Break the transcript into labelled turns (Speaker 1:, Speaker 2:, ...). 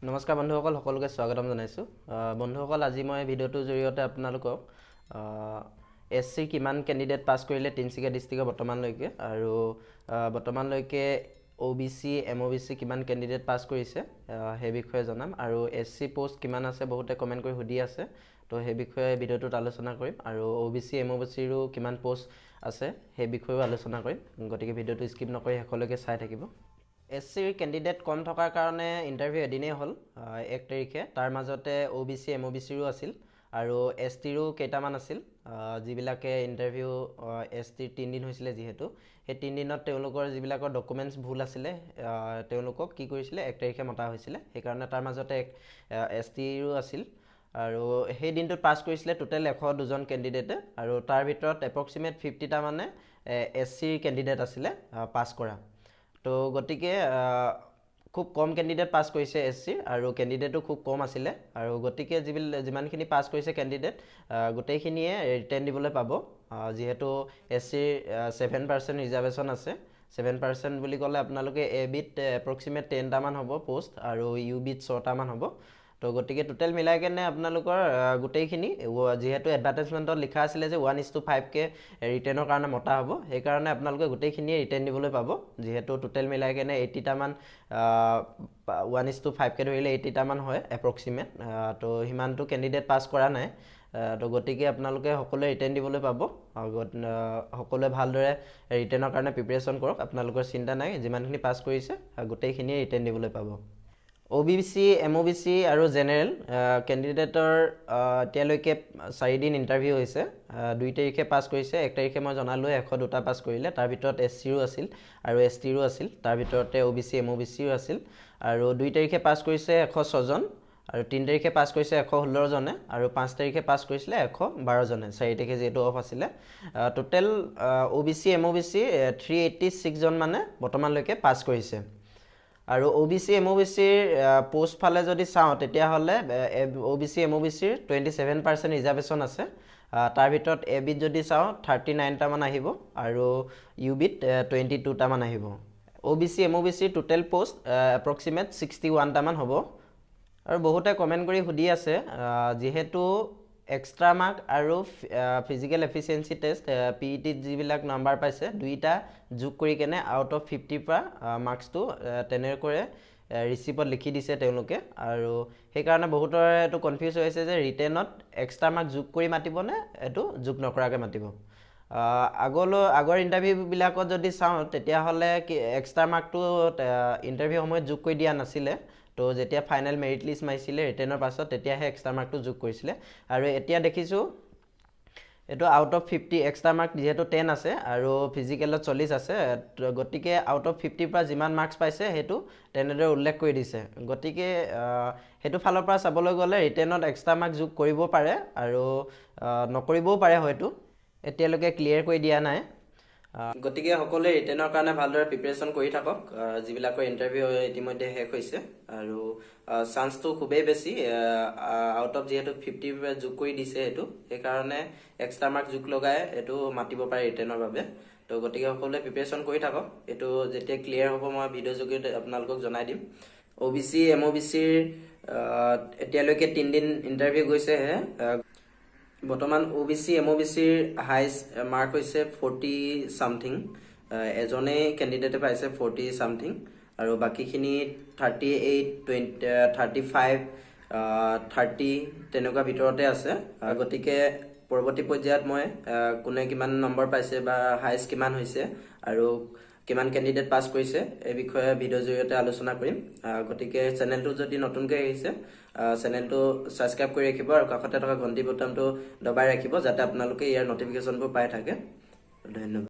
Speaker 1: নমস্কাৰ বন্ধুসকল, সকলোকে স্বাগতম জনাইছোঁ। বন্ধুসকল, আজি মই ভিডিঅ'টোৰ জৰিয়তে আপোনালোকক এছচি কিমান কেণ্ডিডেট পাছ কৰিলে তিনিচুকীয়া ডিষ্ট্ৰিক্টৰ বৰ্তমানলৈকে, আৰু বৰ্তমানলৈকে OBC MOBC কিমান কেণ্ডিডেট পাছ কৰিছে সেই বিষয়ে জনাম। আৰু এছচি পোষ্ট কিমান আছে বহুতে কমেণ্ট কৰি সুধি আছে, তো সেই বিষয়ে ভিডিঅ'টোত আলোচনা কৰিম। আৰু OBC MOBCৰো কিমান পোষ্ট আছে সেই বিষয়েও আলোচনা কৰিম, গতিকে ভিডিঅ'টো স্কিপ নকৰি শেষলৈকে চাই থাকিব। এছচিৰ কেণ্ডিডেট কম থকাৰ কাৰণে ইণ্টাৰভিউ এদিনেই হ'ল 1 তাৰিখে। তাৰ মাজতে OBC MOBCৰো আছিল আৰু STৰো কেইটামান আছিল, যিবিলাকে ইণ্টাৰভিউ STৰ 3 দিন হৈছিলে। যিহেতু সেই 3 দিনত তেওঁলোকৰ যিবিলাকৰ ডকুমেণ্টছ ভুল আছিলে, তেওঁলোকক কি কৰিছিলে 1 তাৰিখে মতা হৈছিলে। সেইকাৰণে তাৰ মাজতে STৰো আছিল, আৰু সেই দিনটোত পাছ কৰিছিলে টোটেল 102জন কেণ্ডিডেটে, আৰু তাৰ ভিতৰত এপ্ৰক্সিমেট 50টা মানে SCৰ কেণ্ডিডেট আছিলে পাছ কৰা। তো গতিকে খুব কম কেণ্ডিডেট পাছ কৰিছে SCৰ, আৰু কেণ্ডিডেটো খুব কম আছিলে। আৰু গতিকে যিমানখিনি পাছ কৰিছে কেণ্ডিডেট গোটেইখিনিয়ে ৰিটেন দিবলৈ পাব, যিহেতু SCৰ 7% ৰিজাৰ্ভেশ্যন আছে। 7% বুলি ক'লে আপোনালোকে ABত এপ্ৰক্সিমেট 10টামান হ'ব পোষ্ট, আৰু UBত 6টামান হ'ব। তো গতিকে টোটেল মিলাই কেনে আপোনালোকৰ গোটেইখিনি, যিহেতু এডভাৰ্টাইজমেণ্টত লিখা আছিলে যে 1:5কে ৰিটেনৰ কাৰণে মতা হ'ব, সেইকাৰণে আপোনালোকে গোটেইখিনিয়ে ৰিটেন দিবলৈ পাব। যিহেতু টোটেল মিলাই কেনে 80টামান 1:5কে ধৰিলে 80টামান হয় এপ্ৰক্সিমেট। তো সিমানটো কেণ্ডিডেট পাছ কৰা নাই, তো গতিকে আপোনালোকে সকলোৱে ৰিটেন দিবলৈ পাব। সকলোৱে ভালদৰে ৰিটেনৰ কাৰণে প্ৰিপেৰেশ্যন কৰক, আপোনালোকৰ চিন্তা নাই। যিমানখিনি পাছ কৰিছে গোটেইখিনিয়ে ৰিটেন দিবলৈ পাব। OBC MOBC আৰু জেনেৰেল কেণ্ডিডেটৰ এতিয়ালৈকে 4 দিন ইণ্টাৰভিউ হৈছে। 2 তাৰিখে পাছ কৰিছে, 1 তাৰিখে মই জনালোঁ 102টা পাছ কৰিলে। তাৰ ভিতৰত SCৰো আছিল আৰু STৰো আছিল, তাৰ ভিতৰতে OBC MOBCৰো আছিল। আৰু 2 তাৰিখে পাছ কৰিছে 106জন, আৰু 3 তাৰিখে পাছ কৰিছে 116জনে, আৰু 5 তাৰিখে পাছ কৰিছিলে 112জনে। 4 তাৰিখে যিহেতু অফ আছিলে। টোটেল OBC MOBC 386জন মানে বৰ্তমানলৈকে পাছ কৰিছে। আৰু OBC MOBCৰ পোষ্ট ফালে যদি চাওঁ, তেতিয়াহ'লে OBC MOBCৰ 27% ৰিজাৰ্ভেশ্যন আছে। তাৰ ভিতৰত ABত যদি চাওঁ 39টামান আহিব, আৰু UBত 22টামান আহিব। OBC MOBCৰ টোটেল পোষ্ট এপ্ৰক্সিমেট 61টামান হ'ব। আৰু বহুতে কমেণ্ট কৰি সুধি আছে, যিহেতু এক্সট্ৰা মাৰ্ক আৰু ফিজিকেল এফিচিয়েঞ্চি টেষ্ট PETত যিবিলাক নাম্বাৰ পাইছে, দুইটা যোগ কৰি কেনে আউট অফ 50ৰ পৰা মাৰ্কছটো তেনেকৈ ৰিচিপ্টত লিখি দিছে তেওঁলোকে। আৰু সেইকাৰণে বহুতৰে এইটো কনফিউজ হৈ আছে যে ৰিটেনত এক্সট্ৰা মাৰ্ক যোগ কৰি মাতিবনে এইটো যোগ নকৰাকৈ মাতিব। আগৰ ইণ্টাৰভিউবিলাকত যদি চাওঁ, তেতিয়াহ'লে এক্সট্ৰা মাৰ্কটো ইণ্টাৰভিউ সময়ত যোগ কৰি দিয়া নাছিলে। তো যেতিয়া ফাইনেল মেৰিট লিষ্ট মাৰিছিলে ৰিটেনৰ পাছত, তেতিয়াহে এক্সট্ৰা মাৰ্কটো যোগ কৰিছিলে। আৰু এতিয়া দেখিছোঁ এইটো আউট অফ 50 এক্সট্ৰা মাৰ্ক যিহেতু 10 আছে, আৰু ফিজিকেলত 40 আছে, গতিকে আউট অফ 50ৰ পৰা যিমান মাৰ্কছ পাইছে সেইটো তেনেদৰে উল্লেখ কৰি দিছে। গতিকে সেইটো ফালৰ পৰা চাবলৈ গ'লে ৰিটেনত এক্সট্ৰা মাৰ্ক যোগ কৰিব পাৰে, আৰু নকৰিবও পাৰে, হয়তো এতিয়ালৈকে ক্লিয়াৰ কৰি দিয়া নাই। গতিকে সকলোৱে ৰিটেনৰ কাৰণে ভালদৰে প্ৰিপেৰেশ্যন কৰি থাকক। যিবিলাকৰ ইণ্টাৰভিউ ইতিমধ্যে শেষ হৈছে, আৰু চান্সটো খুবেই বেছি। আউট অফ যিহেতু 50 যোগ কৰি দিছে, সেইকাৰণে এক্সট্ৰা মাৰ্ক যোগ লগাই এইটো মাতিব পাৰে ৰিটেনৰ বাবে। তো গতিকে সকলোৱে প্ৰিপেৰেশ্যন কৰি থাকক। এইটো যেতিয়া ক্লিয়াৰ হ'ব মই ভিডিঅ'ৰ জৰিয়তে আপোনালোকক জনাই দিম। OBC MOBCৰ এতিয়ালৈকে 3 দিন ইণ্টাৰভিউ গৈছেহে। বৰ্তমান OBC MOBCৰ হাইষ্ট মাৰ্ক হৈছে 40 ছামথিং। এজনেই কেণ্ডিডেটে পাইছে 40 ছামথিং, আৰু বাকীখিনি 38, 35, 30 তেনেকুৱা ভিতৰতে আছে। গতিকে পৰৱৰ্তী পৰ্যায়ত মই কোনে কিমান নম্বৰ পাইছে বা হাইষ্ট কিমান হৈছে আৰু কিমান কেণ্ডিডেট পাছ কৰিছে এই বিষয়ে ভিডিঅ'ৰ জৰিয়তে আলোচনা কৰিম। গতিকে চেনেলটো যদি নতুনকৈ আহিছে, চেনেলটো ছাবস্ক্ৰাইব কৰি ৰাখিব, আৰু কাষতে থকা ঘণ্টি বটনটো দবাই ৰাখিব, যাতে আপোনালোকে ইয়াৰ নটিফিকেশ্যনবোৰ পাই থাকে। ধন্যবাদ।